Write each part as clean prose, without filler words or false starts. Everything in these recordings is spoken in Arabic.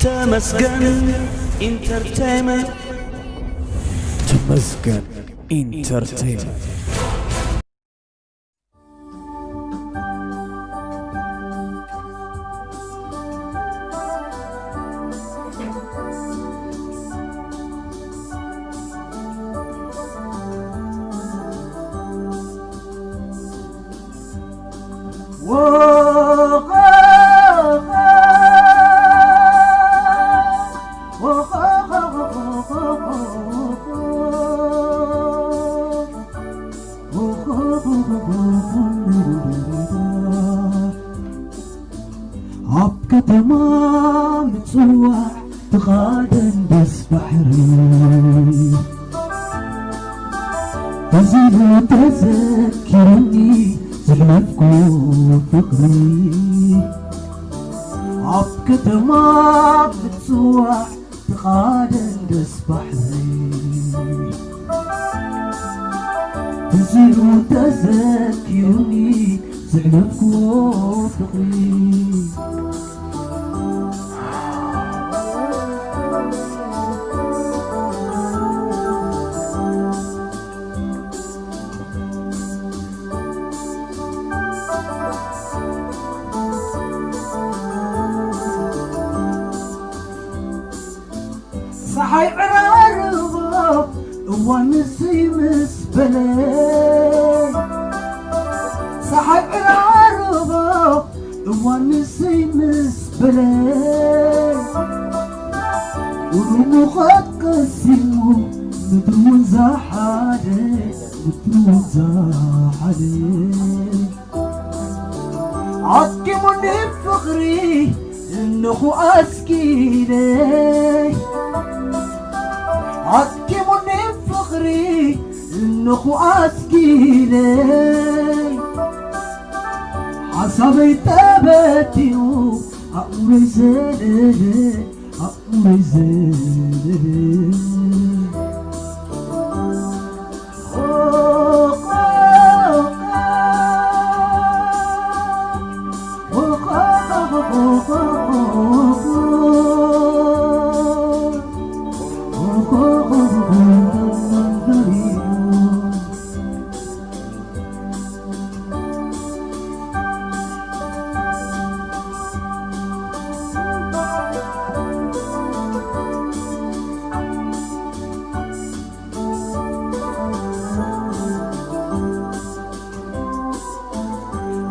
تمسكن انترتينمنت تمسكن انترتينمنت. تمام تسوح تغادن بس بحري تزيد تذكرني زلمتك وفقري عبك تمام تسوح تغادن بس بحري تزيد تذكرني زلمتك وفقري صحي عرارب ونسي مسبلي صحي عرارب ونسي مسبلي ورموخك قسيو مدرون زحالي مدرون زحالي عكي مني فخري انخو اسكيلي عكمني فخري انخو اسكيلي حسبي تبتيو امري زللي امري زللي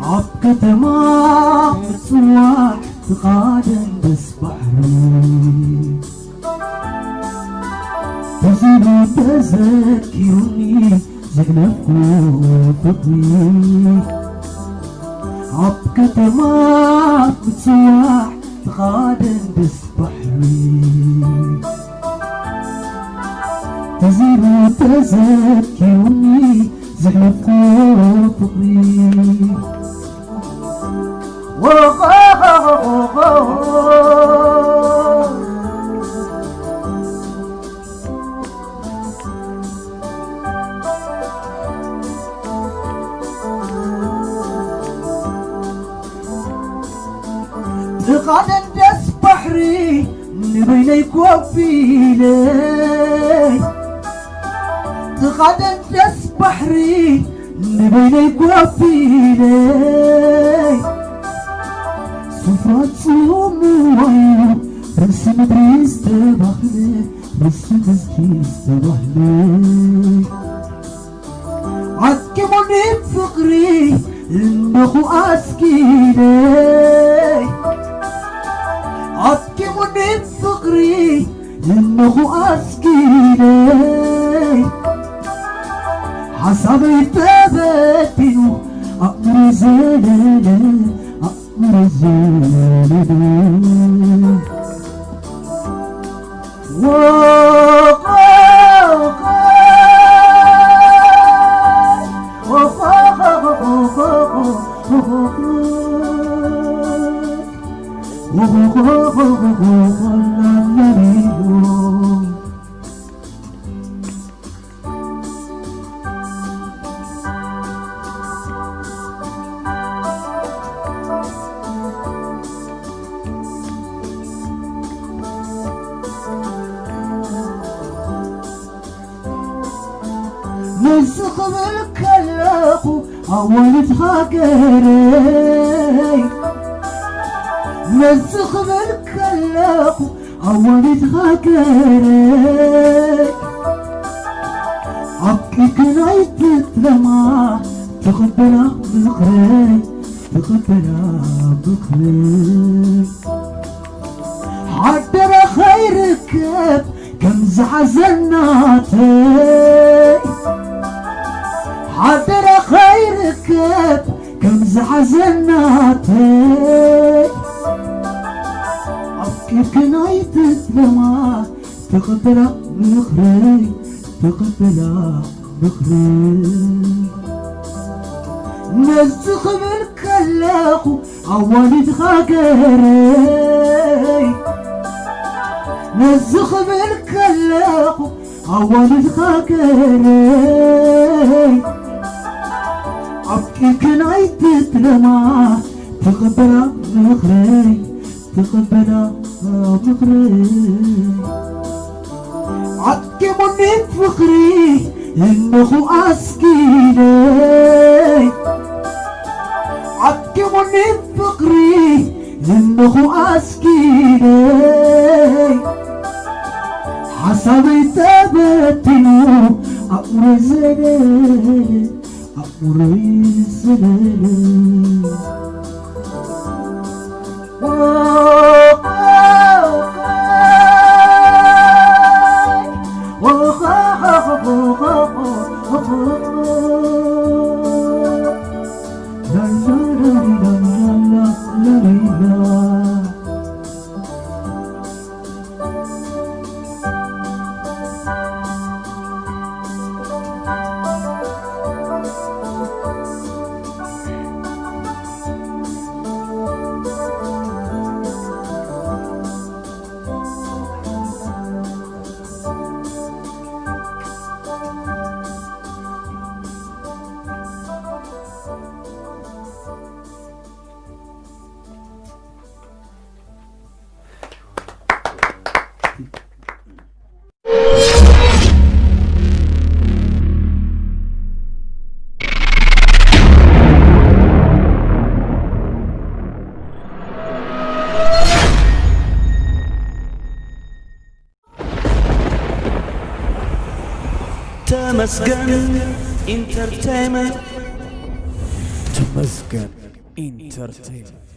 عبك تمام تسوح تقادم بس بحري تزيد تذكرني زينك وفقري عبك تمام تسوح تقادم بس بحري تزيد تذكرني زينك وفقري تقعد دس بحري نبينك وفيلي تقعد دس بحري نبينك وفيلي صفات سموه رسم بريس تبخلي رسم بزكيس تبخلي عكمني بفقري انخو اسكيلي عكمني بفقري انخو اسكيلي حسبي تبتيو امري زللي امري زللي نزخبل كلاخو أولد هاجري نزخبل كلاخو أولد هاجري أبكي كنايت لما تقبلا بخري تقبلا بخري حضر خيرك كم زحزناتي حضر خيرك كم زحزناتي أبكي كنايت لما تقبلا بخري تقبلا بخري نزخ بالكلاخو عوالد خاقري نزخ بالكلاخو عوالد خاقري أبكي كنايت تلما تقبلا بخري تقبلا بخري عدك مني فخري إنه أسكيني عدك مني فخري إنه أسكيني حسبي تبتنو أمر زلي أمر زلي تمسكن انترتينمنت تمزقن انترتينمنت.